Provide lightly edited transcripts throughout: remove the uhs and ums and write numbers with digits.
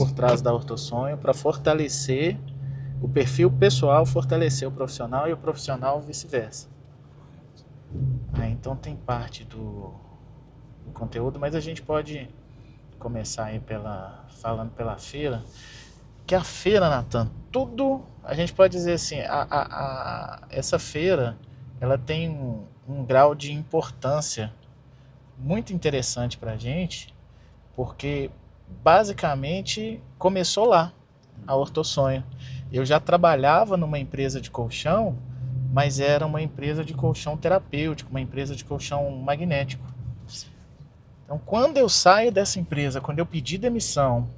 por trás da Ortosonho para fortalecer o perfil pessoal, fortalecer o profissional e o profissional vice-versa. Então tem parte do conteúdo, mas a gente pode começar aí falando pela feira. Que a feira, Nathan, tudo, a gente pode dizer assim, essa feira, ela tem um grau de importância muito interessante para a gente, porque basicamente começou lá, a Ortosonho. Eu já trabalhava numa empresa de colchão, mas era uma empresa de colchão terapêutico, uma empresa de colchão magnético. Então, quando eu saio dessa empresa, quando eu pedi demissão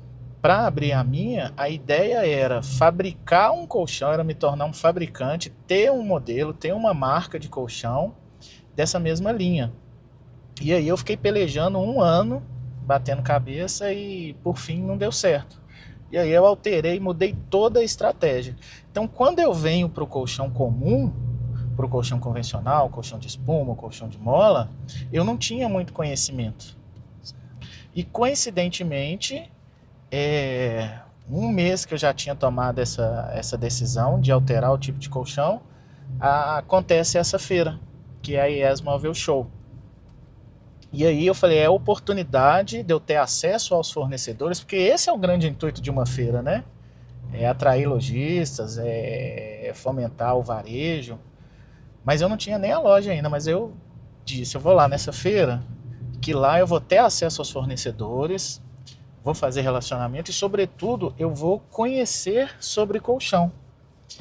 para abrir a minha, a ideia era fabricar um colchão, era me tornar um fabricante, ter um modelo, ter uma marca de colchão dessa mesma linha. E aí eu fiquei pelejando 1 ano, batendo cabeça e por fim não deu certo. E aí eu alterei, mudei toda a estratégia. Então quando eu venho para o colchão comum, para o colchão convencional, colchão de espuma, colchão de mola, eu não tinha muito conhecimento. E coincidentemente, 1 mês que eu já tinha tomado essa decisão de alterar o tipo de colchão, acontece essa feira, que é a IES Móvel Show. E aí eu falei, é a oportunidade de eu ter acesso aos fornecedores, porque esse é o grande intuito de uma feira, né? É atrair lojistas, é fomentar o varejo. Mas eu não tinha nem a loja ainda, mas eu disse, eu vou lá nessa feira, que lá eu vou ter acesso aos fornecedores, vou fazer relacionamento e, sobretudo, eu vou conhecer sobre colchão.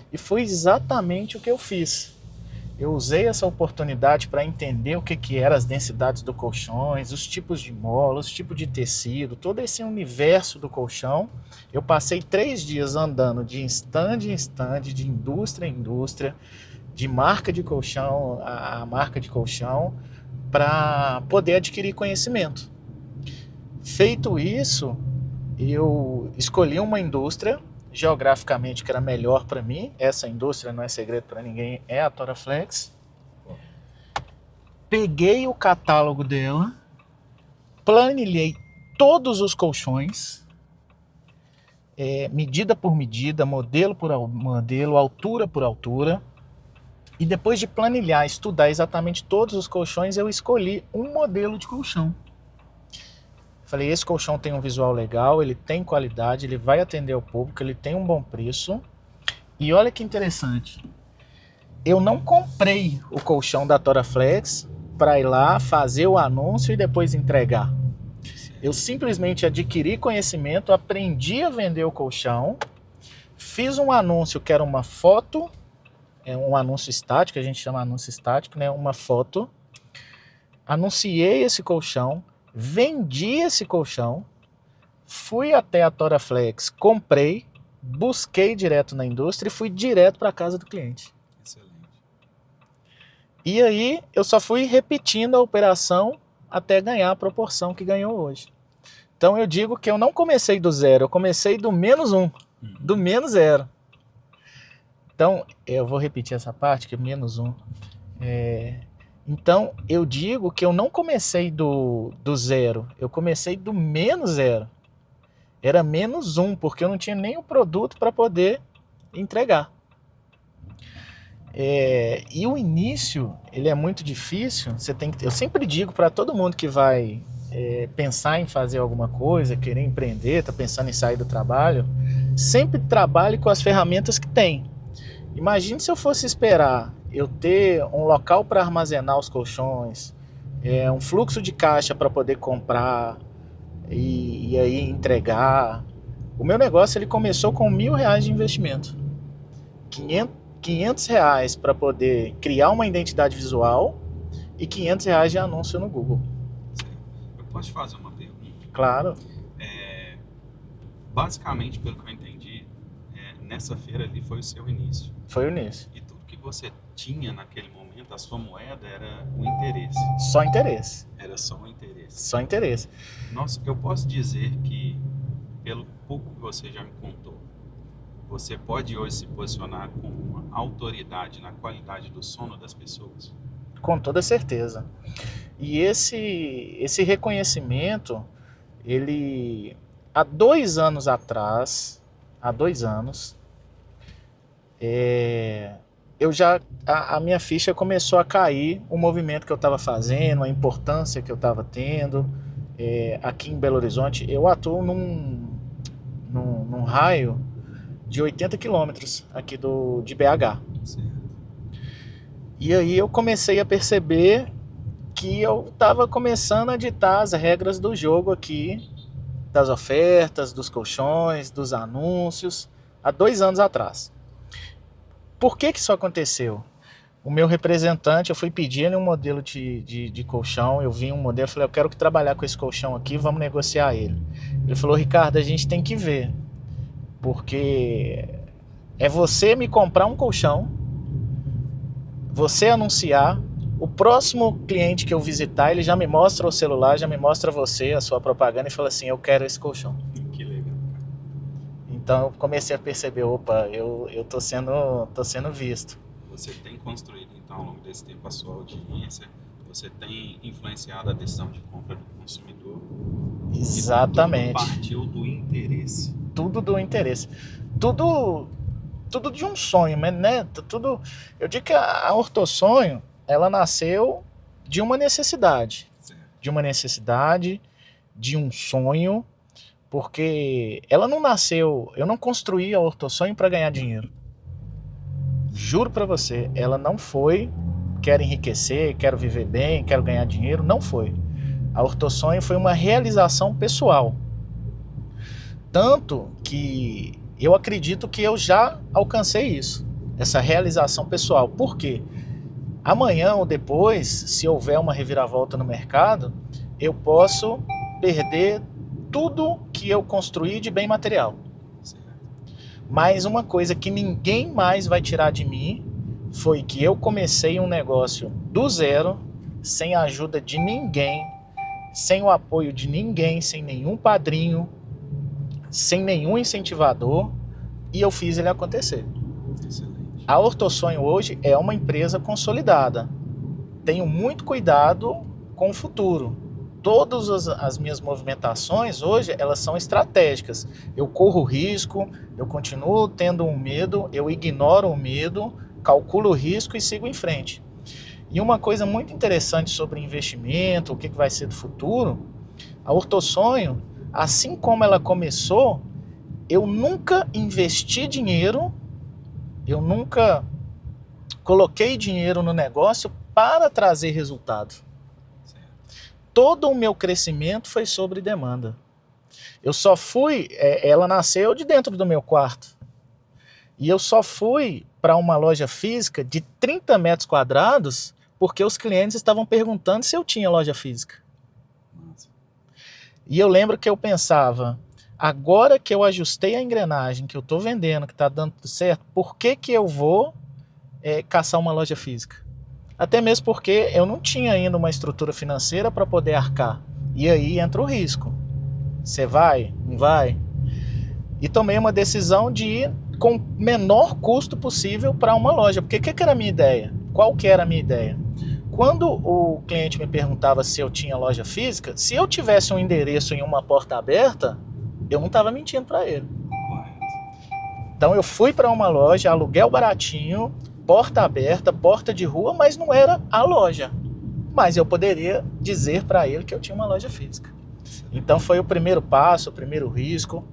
E foi exatamente o que eu fiz. Eu usei essa oportunidade para entender o que eram as densidades do colchões, os tipos de mola, os tipos de tecido, todo esse universo do colchão. Eu passei 3 dias andando de stand em stand, de indústria em indústria, de marca de colchão a marca de colchão, para poder adquirir conhecimento. Feito isso, eu escolhi uma indústria geograficamente que era melhor para mim. Essa indústria, não é segredo para ninguém, é a Toraflex. Peguei o catálogo dela, planilhei todos os colchões, medida por medida, modelo por modelo, altura por altura. E depois de planilhar, estudar exatamente todos os colchões, eu escolhi um modelo de colchão. Falei, esse colchão tem um visual legal, ele tem qualidade, ele vai atender ao público, ele tem um bom preço. E olha que interessante, eu não comprei o colchão da Toraflex para ir lá fazer o anúncio e depois entregar. Eu simplesmente adquiri conhecimento, aprendi a vender o colchão, fiz um anúncio que era uma foto, um anúncio estático, a gente chama anúncio estático, né? Uma foto. Anunciei esse colchão, vendi esse colchão, fui até a Toraflex, comprei, busquei direto na indústria e fui direto para a casa do cliente. Excelente. E aí eu só fui repetindo a operação até ganhar a proporção que ganhou hoje. Então eu digo que eu não comecei do zero, eu comecei do -1, do -0. Então eu vou repetir essa parte, que é -1. Então eu digo que eu não comecei do zero, eu comecei do -0. Era -1, porque eu não tinha nem o produto para poder entregar. E o início, ele é muito difícil. Eu sempre digo para todo mundo que vai pensar em fazer alguma coisa, querer empreender, está pensando em sair do trabalho, sempre trabalhe com as ferramentas que tem. Imagine se eu fosse esperar eu ter um local para armazenar os colchões, um fluxo de caixa para poder comprar e aí entregar. O meu negócio ele começou com R$ 1.000 de investimento. 500 reais para poder criar uma identidade visual e 500 reais de anúncio no Google. Eu posso te fazer uma pergunta? Claro. Basicamente, pelo que eu entendi, nessa feira ali foi o seu início. Foi o início. E tudo que você tinha naquele momento, a sua moeda era o interesse. Só interesse. Era só o interesse. Só interesse. Nossa, eu posso dizer que, pelo pouco que você já me contou, você pode hoje se posicionar como uma autoridade na qualidade do sono das pessoas? Com toda certeza. E esse reconhecimento, ele há 2 anos atrás, há 2 anos, a minha ficha começou a cair, o movimento que eu estava fazendo, a importância que eu estava tendo. Aqui em Belo Horizonte, eu atuo num raio de 80 quilômetros aqui de BH. Sim. E aí eu comecei a perceber que eu estava começando a ditar as regras do jogo aqui, das ofertas, dos colchões, dos anúncios, há 2 anos atrás. Por que isso aconteceu? O meu representante, eu fui pedir ele um modelo de colchão, eu vi um modelo, falei, eu quero trabalhar com esse colchão aqui, vamos negociar ele. Ele falou, Ricardo, a gente tem que ver, porque é você me comprar um colchão, você anunciar, o próximo cliente que eu visitar, ele já me mostra o celular, já me mostra você, a sua propaganda, e fala assim, eu quero esse colchão. Que legal. Então eu comecei a perceber, opa, eu tô sendo visto. Você tem construído, então, ao longo desse tempo, a sua audiência, você tem influenciado a decisão de compra do consumidor. Exatamente. E tudo partiu do interesse. Tudo do interesse. Tudo de um sonho, né? Eu digo que a Ortossonho, ela nasceu de uma necessidade. Certo. De uma necessidade, de um sonho, porque ela não nasceu, eu não construí a Ortossonho para ganhar dinheiro. Juro para você, ela não foi, quero enriquecer, quero viver bem, quero ganhar dinheiro, não foi. A Ortossonho foi uma realização pessoal. Tanto que eu acredito que eu já alcancei isso, essa realização pessoal. Por quê? Amanhã ou depois, se houver uma reviravolta no mercado, eu posso perder tudo que eu construí de bem material. Mas uma coisa que ninguém mais vai tirar de mim foi que eu comecei um negócio do zero, sem a ajuda de ninguém, sem o apoio de ninguém, sem nenhum padrinho, sem nenhum incentivador, e eu fiz ele acontecer. Excelente. A Ortossonho hoje é uma empresa consolidada. Tenho muito cuidado com o futuro. Todas as minhas movimentações hoje, elas são estratégicas. Eu corro risco, eu continuo tendo um medo, eu ignoro o medo, calculo o risco e sigo em frente. E uma coisa muito interessante sobre investimento, o que vai ser do futuro, a Ortossonho, assim como ela começou, eu nunca investi dinheiro, eu nunca coloquei dinheiro no negócio para trazer resultado. Todo o meu crescimento foi sobre demanda. Eu só fui, ela nasceu de dentro do meu quarto. E eu só fui para uma loja física de 30 metros quadrados porque os clientes estavam perguntando se eu tinha loja física. Nossa. E eu lembro que eu pensava, agora que eu ajustei a engrenagem, que eu estou vendendo, que está dando tudo certo, por que eu vou caçar uma loja física? Até mesmo porque eu não tinha ainda uma estrutura financeira para poder arcar. E aí entra o risco. Você vai? Não vai? E tomei uma decisão de ir com o menor custo possível para uma loja. Porque o que era a minha ideia? Qual que era a minha ideia? Quando o cliente me perguntava se eu tinha loja física, se eu tivesse um endereço em uma porta aberta, eu não estava mentindo para ele. Então eu fui para uma loja, aluguel baratinho, porta aberta, porta de rua, mas não era a loja. Mas eu poderia dizer para ele que eu tinha uma loja física. Então foi o primeiro passo, o primeiro risco.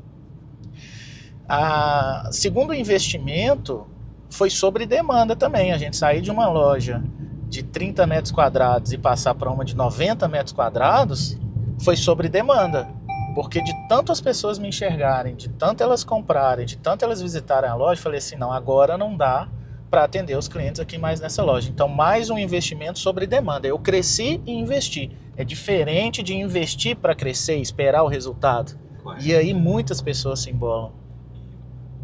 Segundo investimento foi sobre demanda também. A gente sair de uma loja de 30 metros quadrados e passar para uma de 90 metros quadrados foi sobre demanda. Porque de tanto as pessoas me enxergarem, de tanto elas comprarem, de tanto elas visitarem a loja, eu falei assim, não, agora não dá para atender os clientes aqui mais nessa loja. Então, mais um investimento sobre demanda. Eu cresci e investi. É diferente de investir para crescer e esperar o resultado. Correto. E aí muitas pessoas se embolam.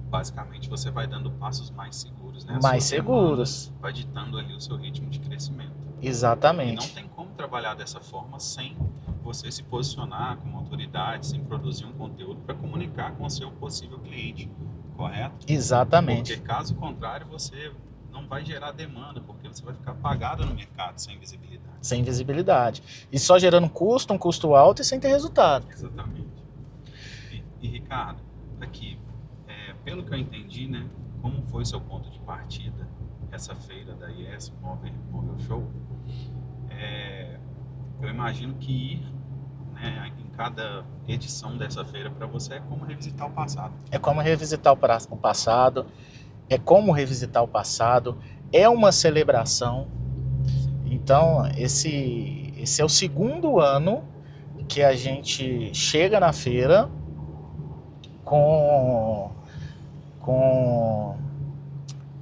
Basicamente, você vai dando passos mais seguros, né? Mais seguros. Vai ditando ali o seu ritmo de crescimento. Exatamente. E não tem como trabalhar dessa forma sem você se posicionar como autoridade, sem produzir um conteúdo para comunicar com o seu possível cliente. Correto? Exatamente. Porque caso contrário, você não vai gerar demanda, porque você vai ficar apagado no mercado, sem visibilidade. Sem visibilidade. E só gerando um custo alto e sem ter resultado. Exatamente. E Ricardo, aqui, pelo que eu entendi, né, como foi seu ponto de partida, essa feira da IES Móvel Show, eu imagino que ir, né, em cada edição dessa feira para você é como revisitar o passado. É como revisitar o passado, é como revisitar o passado, é uma celebração. Então, esse é o segundo ano que a gente chega na feira com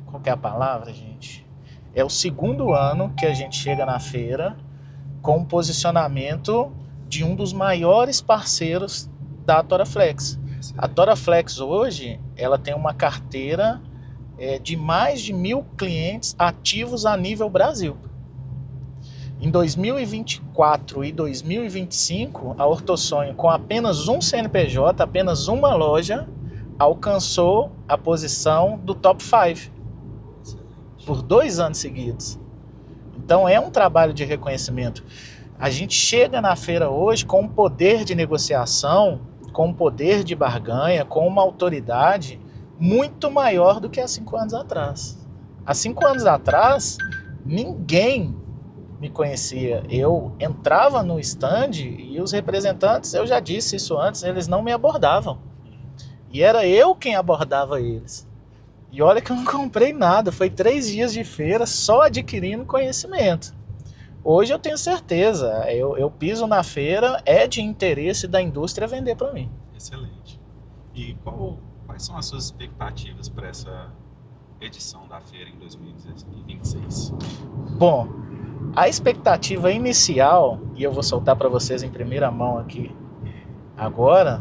qual que é a palavra, gente? É o segundo ano que a gente chega na feira com o posicionamento de um dos maiores parceiros da Toraflex. A Toraflex hoje, ela tem uma carteira de mais de 1.000 clientes ativos a nível Brasil. Em 2024 e 2025, a Ortosonho, com apenas um CNPJ, apenas uma loja, alcançou a posição do top 5 por 2 anos seguidos. Então é um trabalho de reconhecimento. A gente chega na feira hoje com um poder de negociação, com um poder de barganha, com uma autoridade muito maior do que há 5 anos atrás. Há 5 anos atrás, ninguém me conhecia. Eu entrava no stand e os representantes, eu já disse isso antes, eles não me abordavam. E era eu quem abordava eles. E olha que eu não comprei nada, foi 3 dias de feira só adquirindo conhecimento. Hoje eu tenho certeza, eu piso na feira, é de interesse da indústria vender para mim. Excelente. E quais são as suas expectativas para essa edição da feira em 2026? Bom, a expectativa inicial, e eu vou soltar para vocês em primeira mão aqui agora,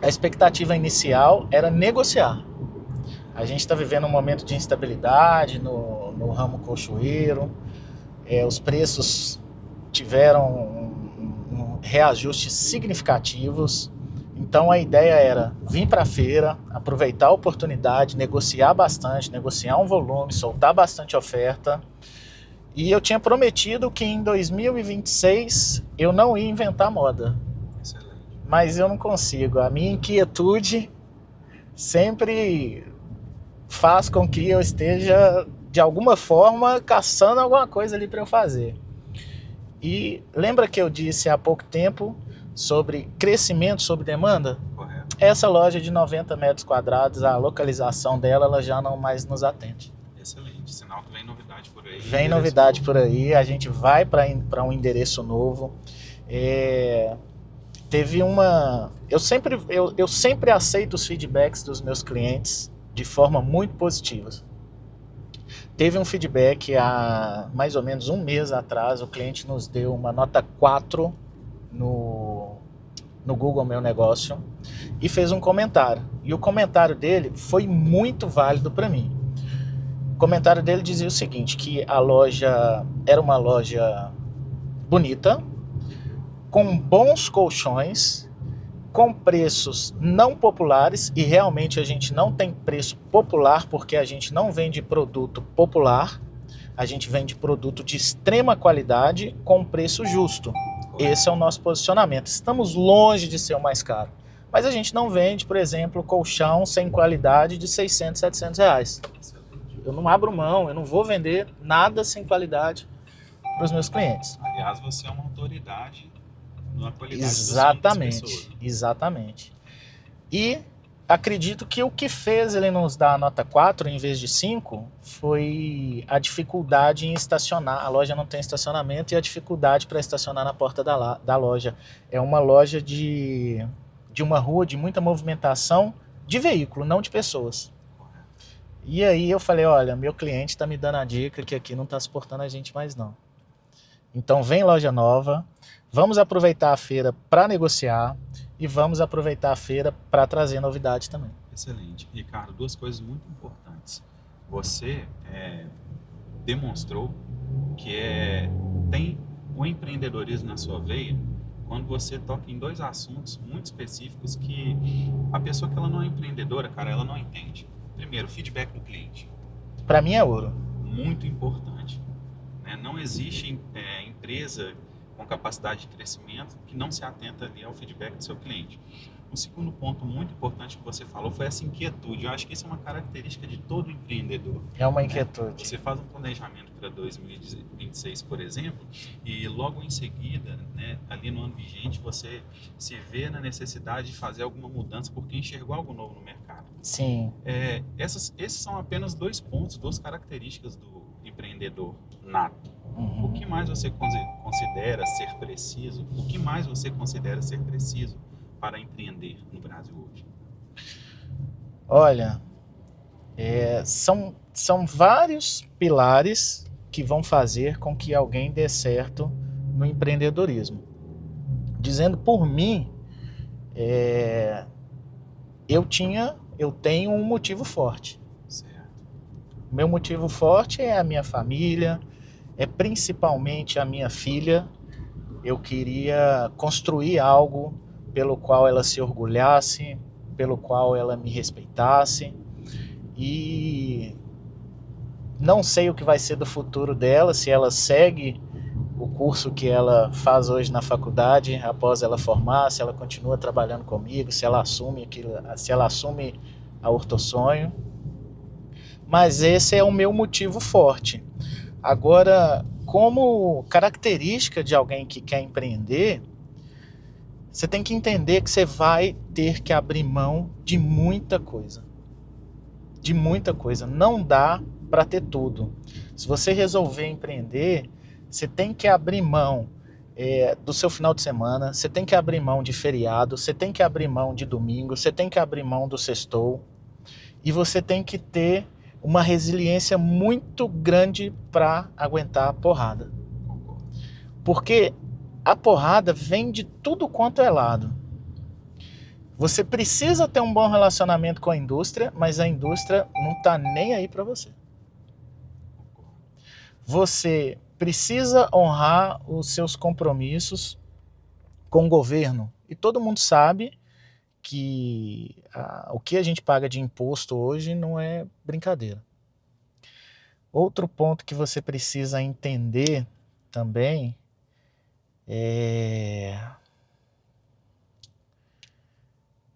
a expectativa inicial era negociar. A gente está vivendo um momento de instabilidade no ramo colchoeiro, os preços tiveram reajustes significativos. Então a ideia era vir para a feira, aproveitar a oportunidade, negociar bastante, negociar um volume, soltar bastante oferta. E eu tinha prometido que em 2026 eu não ia inventar moda. Excelente. Mas eu não consigo. A minha inquietude sempre faz com que eu esteja, de alguma forma, caçando alguma coisa ali para eu fazer. E lembra que eu disse há pouco tempo sobre crescimento sob demanda? Correto. Essa loja de 90 metros quadrados, a localização dela, ela já não mais nos atende. Excelente. Sinal que vem novidade por aí. Vem novidade por aí, a gente vai para um endereço novo. Teve uma... Eu sempre aceito os feedbacks dos meus clientes de forma muito positiva. Teve um feedback há mais ou menos 1 mês atrás, o cliente nos deu uma nota 4 no Google Meu Negócio e fez um comentário. E o comentário dele foi muito válido para mim. O comentário dele dizia o seguinte, que a loja era uma loja bonita, com bons colchões, com preços não populares, e realmente a gente não tem preço popular porque a gente não vende produto popular, a gente vende produto de extrema qualidade com preço justo. Esse é o nosso posicionamento. Estamos longe de ser o mais caro, mas a gente não vende, por exemplo, colchão sem qualidade de 600, 700 reais. Eu não abro mão, eu não vou vender nada sem qualidade para os meus clientes. Aliás, você é uma autoridade na qualidade Exatamente, das pessoas, né? Exatamente. E acredito que o que fez ele nos dar a nota 4 em vez de 5 foi a dificuldade em estacionar. A loja não tem estacionamento e a dificuldade para estacionar na porta da loja. É uma loja de uma rua de muita movimentação de veículo, não de pessoas. E aí eu falei, olha, meu cliente está me dando a dica que aqui não está suportando a gente mais não. Então vem loja nova, vamos aproveitar a feira para negociar e vamos aproveitar a feira para trazer novidade também. Excelente. Ricardo, 2 coisas muito importantes. Você demonstrou que tem o empreendedorismo na sua veia quando você toca em 2 assuntos muito específicos que a pessoa que ela não é empreendedora, cara, ela não entende. Primeiro, feedback do cliente. Para mim é ouro. Muito importante. Não existe empresa com capacidade de crescimento que não se atenta ali ao feedback do seu cliente. O segundo ponto muito importante que você falou foi essa inquietude. Eu acho que isso é uma característica de todo empreendedor. É uma Né? inquietude. Você faz um planejamento para 2026, por exemplo, e logo em seguida, né, ali no ano vigente, você se vê na necessidade de fazer alguma mudança porque enxergou algo novo no mercado. Sim. Esses são apenas 2 pontos, 2 características do empreendedor nato. Uhum. O que mais você considera ser preciso? O que mais você considera ser preciso para empreender no Brasil hoje? Olha, são vários pilares que vão fazer com que alguém dê certo no empreendedorismo. Dizendo por mim, eu tenho um motivo forte. Certo. Meu motivo forte é a minha família, é principalmente a minha filha. Eu queria construir algo pelo qual ela se orgulhasse, pelo qual ela me respeitasse. E não sei o que vai ser do futuro dela, se ela segue o curso que ela faz hoje na faculdade, após ela formar, se ela continua trabalhando comigo, se ela assume a ortossonho. Mas esse é o meu motivo forte. Agora, como característica de alguém que quer empreender, você tem que entender que você vai ter que abrir mão de muita coisa. De muita coisa. Não dá para ter tudo. Se você resolver empreender, você tem que abrir mão do seu final de semana, você tem que abrir mão de feriado, você tem que abrir mão de domingo, você tem que abrir mão do sextou. E você tem que ter uma resiliência muito grande para aguentar a porrada. Porque a porrada vem de tudo quanto é lado. Você precisa ter um bom relacionamento com a indústria, mas a indústria não está nem aí para você. Você precisa honrar os seus compromissos com o governo. E todo mundo sabe que o que a gente paga de imposto hoje não é brincadeira. Outro ponto que você precisa entender também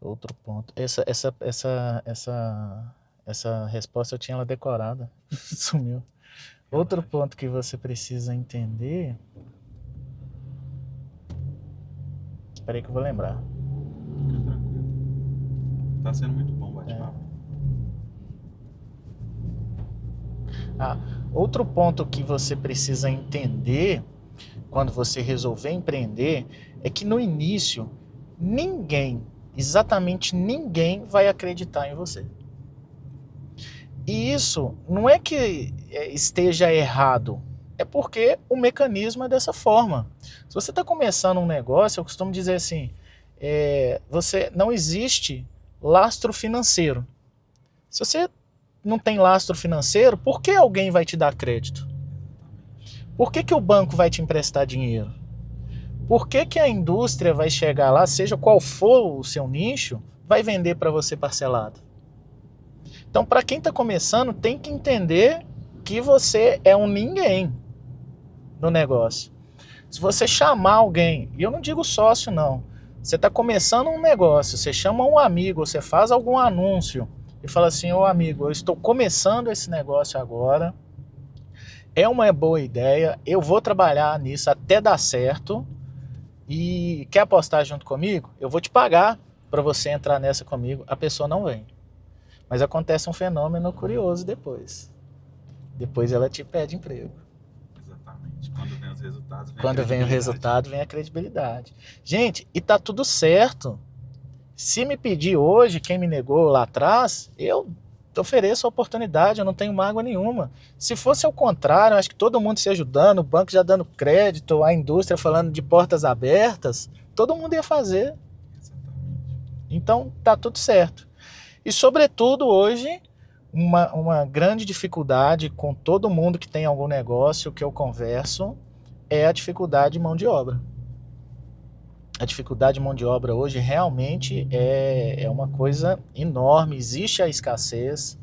outro ponto. Essa resposta eu tinha ela decorada. Sumiu. Outro ponto que você precisa entender. Espera aí que eu vou lembrar. Fica tranquilo. Tá sendo muito bom o bate-papo. Outro ponto que você precisa entender quando você resolver empreender é que no início exatamente ninguém vai acreditar em você. E isso não é que esteja errado, é porque o mecanismo é dessa forma. Se você está começando um negócio, eu costumo dizer assim, não existe lastro financeiro. Se você não tem lastro financeiro, por que alguém vai te dar crédito? Por que o banco vai te emprestar dinheiro? Por que a indústria vai chegar lá, seja qual for o seu nicho, vai vender para você parcelado? Então, para quem está começando, tem que entender que você é um ninguém no negócio. Se você chamar alguém, e eu não digo sócio não, você está começando um negócio, você chama um amigo, você faz algum anúncio e fala assim, ô amigo, eu estou começando esse negócio agora, é uma boa ideia, eu vou trabalhar nisso até dar certo e quer apostar junto comigo? Eu vou te pagar para você entrar nessa comigo. A pessoa não vem. Mas acontece um fenômeno curioso depois. Depois ela te pede emprego. Exatamente. Quando vem os resultados, Quando vem o resultado, vem a credibilidade. Gente, e tá tudo certo. Se me pedir hoje, quem me negou lá atrás, eu ofereço a oportunidade, eu não tenho mágoa nenhuma. Se fosse ao contrário, eu acho que todo mundo se ajudando, o banco já dando crédito, a indústria falando de portas abertas, todo mundo ia fazer. Exatamente. Então, tá tudo certo. E, sobretudo, hoje, uma grande dificuldade com todo mundo que tem algum negócio que eu converso é a dificuldade de mão de obra. A dificuldade de mão de obra hoje realmente é uma coisa enorme, existe a escassez.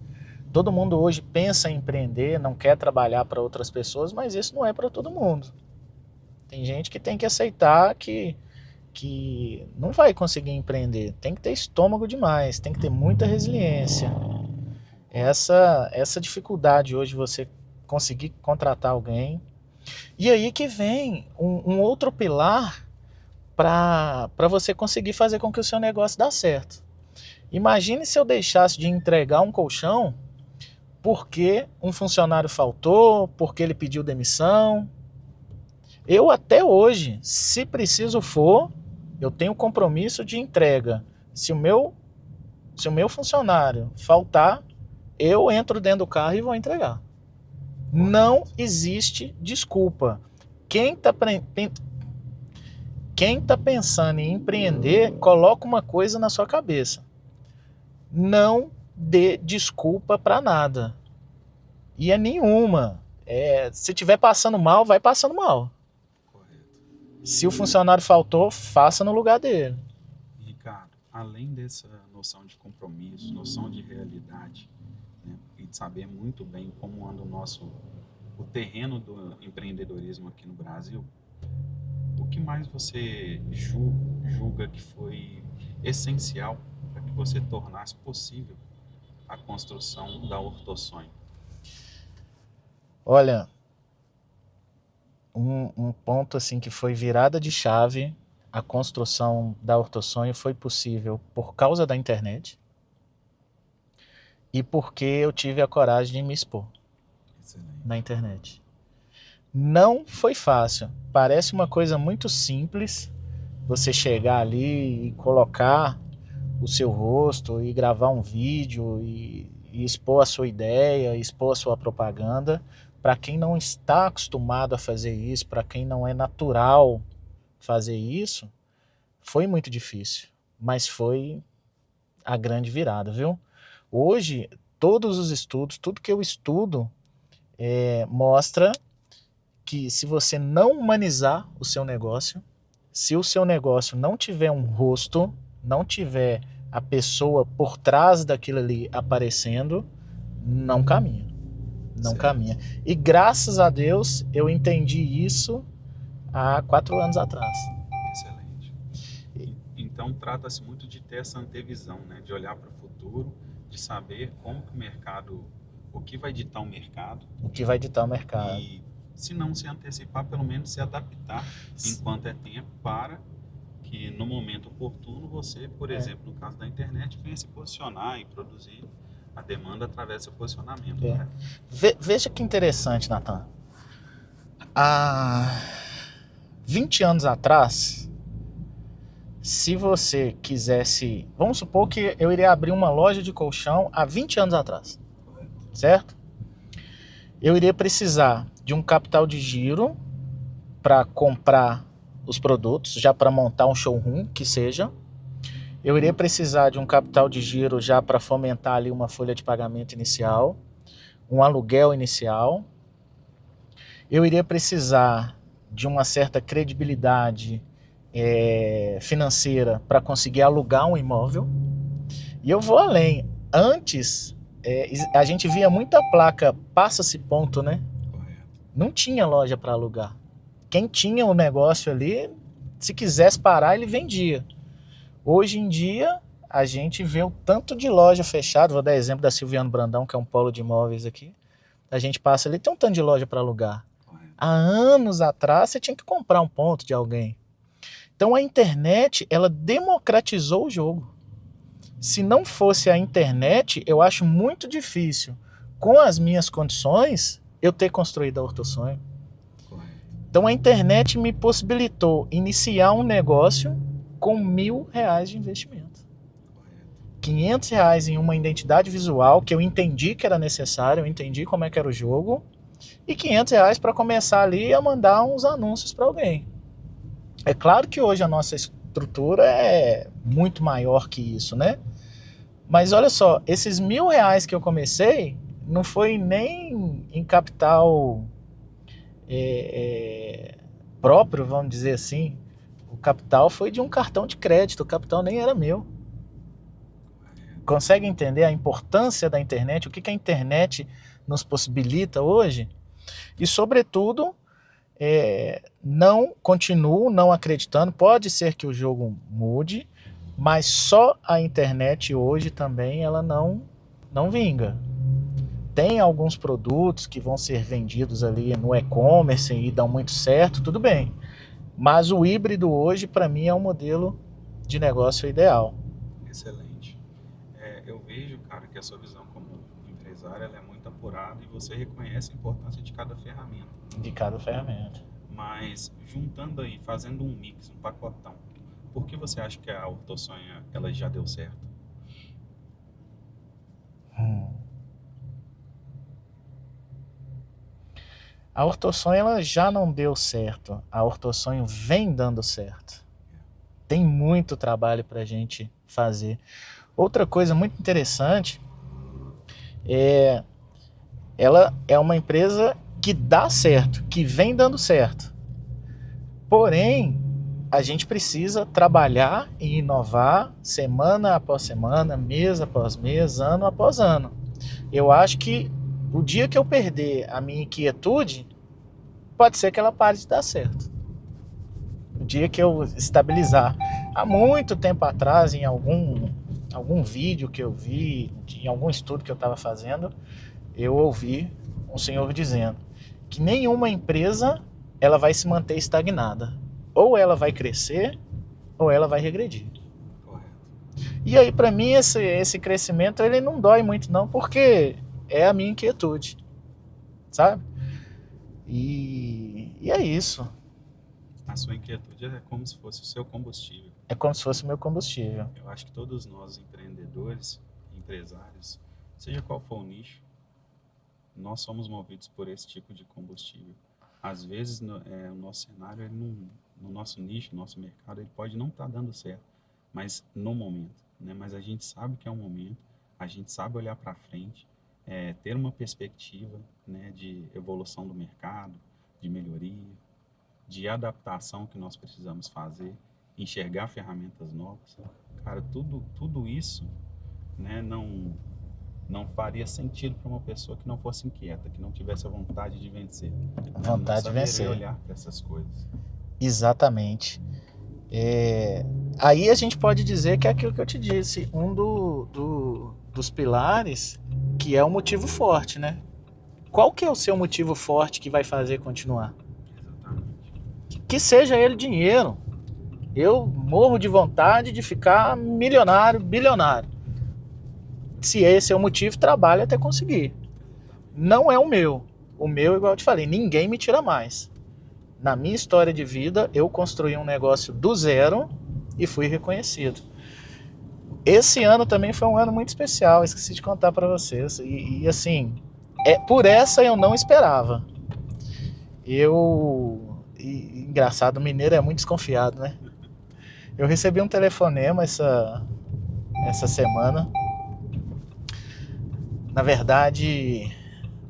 Todo mundo hoje pensa em empreender, não quer trabalhar para outras pessoas, mas isso não é para todo mundo. Tem gente que tem que aceitar que que não vai conseguir empreender. Tem que ter estômago demais, tem que ter muita resiliência. Essa dificuldade hoje você conseguir contratar alguém. E aí que vem um outro pilar para você conseguir fazer com que o seu negócio dê certo. Imagine se eu deixasse de entregar um colchão porque um funcionário faltou, porque ele pediu demissão. Eu até hoje, se preciso for, eu tenho compromisso de entrega. Se o meu funcionário faltar, eu entro dentro do carro e vou entregar. Não existe desculpa. Quem está pensando em empreender, coloca uma coisa na sua cabeça. Não dê desculpa para nada. E é nenhuma. Se estiver passando mal, vai passando mal. Correto. Se o funcionário faltou, faça no lugar dele. Ricardo, além dessa noção de compromisso, noção de realidade, né, e de saber muito bem como anda o terreno do empreendedorismo aqui no Brasil, o que mais você julga que foi essencial para que você tornasse possível a construção da Ortossonho? Olha, um ponto assim que foi virada de chave, a construção da Ortossonho foi possível por causa da internet e porque eu tive a coragem de me expor. Excelente. Na internet. Não foi fácil. Parece uma coisa muito simples você chegar ali e colocar o seu rosto e gravar um vídeo e expor a sua ideia, expor a sua propaganda. Para quem não está acostumado a fazer isso, para quem não é natural fazer isso, foi muito difícil, mas foi a grande virada, viu? Hoje, todos os estudos, tudo que eu estudo, mostra que se você não humanizar o seu negócio, se o seu negócio não tiver um rosto, não tiver a pessoa por trás daquilo ali aparecendo, não caminha. Não certo. Caminha. E graças a Deus eu entendi isso há 4 anos atrás. Excelente. Então trata-se muito de ter essa antevisão, né? De olhar para o futuro, de saber como que o mercado, o que vai ditar o mercado. O que vai ditar o mercado. E se não se antecipar, pelo menos se adaptar enquanto é tempo para que no momento oportuno você, por exemplo, no caso da internet, venha se posicionar e produzir a demanda através do seu posicionamento. Né? Veja que interessante, Nathan. Há 20 anos atrás, se você quisesse... Vamos supor que eu iria abrir uma loja de colchão há 20 anos atrás. Certo? Eu iria precisar de um capital de giro para comprar os produtos, já para montar um showroom, que seja. Eu iria precisar de um capital de giro já para fomentar ali uma folha de pagamento inicial, um aluguel inicial. Eu iria precisar de uma certa credibilidade financeira para conseguir alugar um imóvel. E eu vou além. Antes, a gente via muita placa passa-se ponto, né? Não tinha loja para alugar. Quem tinha o negócio ali, se quisesse parar, ele vendia. Hoje em dia, a gente vê o tanto de loja fechada. Vou dar exemplo da Silviano Brandão, que é um polo de imóveis aqui. A gente passa ali, tem um tanto de loja para alugar. Há anos atrás, você tinha que comprar um ponto de alguém. Então, a internet, ela democratizou o jogo. Se não fosse a internet, eu acho muito difícil, com as minhas condições, eu ter construído a Ortossonho. Então, a internet me possibilitou iniciar um negócio com R$1.000 de investimento. R$500 em uma identidade visual que eu entendi que era necessário, eu entendi como é que era o jogo, e R$500 para começar ali a mandar uns anúncios para alguém. É claro que hoje a nossa estrutura é muito maior que isso, né? Mas olha só, esses R$1.000 que eu comecei não foi nem em capital próprio, vamos dizer assim. O capital foi de um cartão de crédito, o capital nem era meu. Consegue entender a importância da internet, o que a internet nos possibilita hoje? E, sobretudo, Não continuo não acreditando. Pode ser que o jogo mude, mas só a internet hoje também ela não vinga. Tem alguns produtos que vão ser vendidos ali no e-commerce e dão muito certo, tudo bem. Mas o híbrido hoje, para mim, é um modelo de negócio ideal. Excelente. Eu vejo, cara, que a sua visão como empresário ela é muito apurada e você reconhece a importância de cada ferramenta. De cada ferramenta. Mas juntando aí, fazendo um mix, um pacotão, por que você acha que a Ortosonha ela já deu certo? A Ortosonho ela já não deu certo. A Ortosonho vem dando certo. Tem muito trabalho para a gente fazer. Outra coisa muito interessante ela é uma empresa que dá certo, que vem dando certo. Porém, a gente precisa trabalhar e inovar semana após semana, mês após mês, ano após ano. Eu acho que o dia que eu perder a minha inquietude, pode ser que ela pare de dar certo. O dia que eu estabilizar. Há muito tempo atrás, em algum vídeo que eu vi, em algum estudo que eu estava fazendo, eu ouvi um senhor dizendo que nenhuma empresa ela vai se manter estagnada. Ou ela vai crescer, ou ela vai regredir. Correto. E aí, para mim, esse crescimento ele não dói muito não, porque é a minha inquietude, sabe? E é isso. A sua inquietude é como se fosse o seu combustível. É como se fosse o meu combustível. Eu acho que todos nós, empreendedores, empresários, seja qual for o nicho, nós somos movidos por esse tipo de combustível. Às vezes, o nosso cenário, no nosso nicho, no nosso mercado, ele pode não estar dando certo, mas no momento, né? Mas a gente sabe que é um momento, a gente sabe olhar para frente, ter uma perspectiva, né, de evolução do mercado, de melhoria, de adaptação que nós precisamos fazer, enxergar ferramentas novas. Cara, tudo isso, né, não faria sentido para uma pessoa que não fosse inquieta, que não tivesse a vontade de vencer. Vontade de vencer. Olhar para essas coisas. Exatamente. Aí a gente pode dizer que é aquilo que eu te disse, dos pilares, que é um motivo forte, né? Qual que é o seu motivo forte que vai fazer continuar? Exatamente. Que seja ele dinheiro. Eu morro de vontade de ficar milionário, bilionário. Se esse é o motivo, trabalho até conseguir. Não é o meu. O meu, igual eu te falei, ninguém me tira mais. Na minha história de vida, eu construí um negócio do zero e fui reconhecido. Esse ano também foi um ano muito especial, esqueci de contar para vocês. E assim, por essa eu não esperava. Engraçado, o mineiro é muito desconfiado, né? Eu recebi um telefonema essa semana. Na verdade,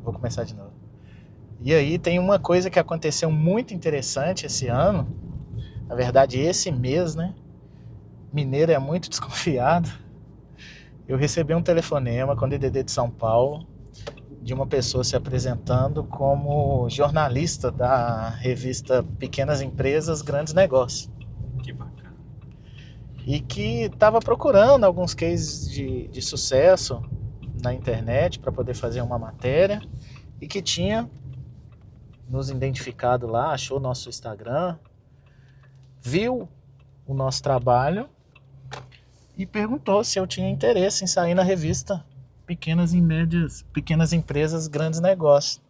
vou começar de novo. E aí tem uma coisa que aconteceu muito interessante esse ano. Na verdade, esse mês, né? Mineiro é muito desconfiado. Eu recebi um telefonema com o DDD de São Paulo de uma pessoa se apresentando como jornalista da revista Pequenas Empresas, Grandes Negócios. Que bacana. E que estava procurando alguns cases de sucesso na internet para poder fazer uma matéria e que tinha nos identificado lá, achou nosso Instagram, viu o nosso trabalho e perguntou se eu tinha interesse em sair na revista Pequenas Empresas, Grandes Negócios.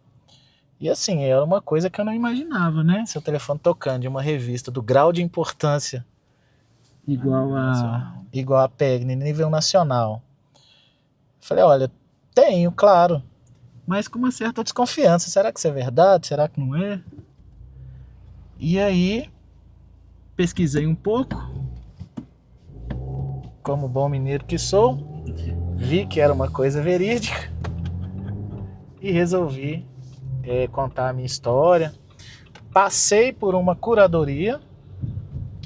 E assim, era uma coisa que eu não imaginava, né? Seu telefone tocando de uma revista do grau de importância igual a PEGNI, nível nacional. Falei, olha, tenho, claro, mas com uma certa desconfiança. Será que isso é verdade? Será que não é? E aí, pesquisei um pouco, como bom mineiro que sou, vi que era uma coisa verídica e resolvi contar a minha história. Passei por uma curadoria,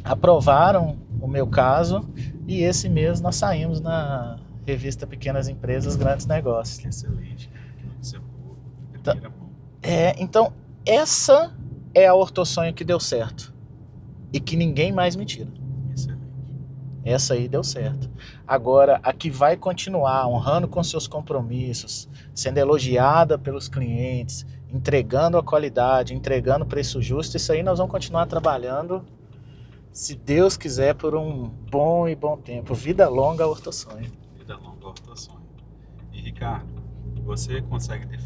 aprovaram o meu caso e esse mês nós saímos na revista Pequenas Empresas, Grandes Negócios. Excelente, que notícia boa, primeira mão. Então, essa é a Ortosonho que deu certo. E que ninguém mais me tira. Excelente. Essa aí deu certo. Agora, a que vai continuar honrando com seus compromissos, sendo elogiada pelos clientes, entregando a qualidade, entregando preço justo, isso aí nós vamos continuar trabalhando, se Deus quiser, por um bom e bom tempo. Vida longa, Ortosonho. Vida longa, Ortosonho. E Ricardo, você consegue definir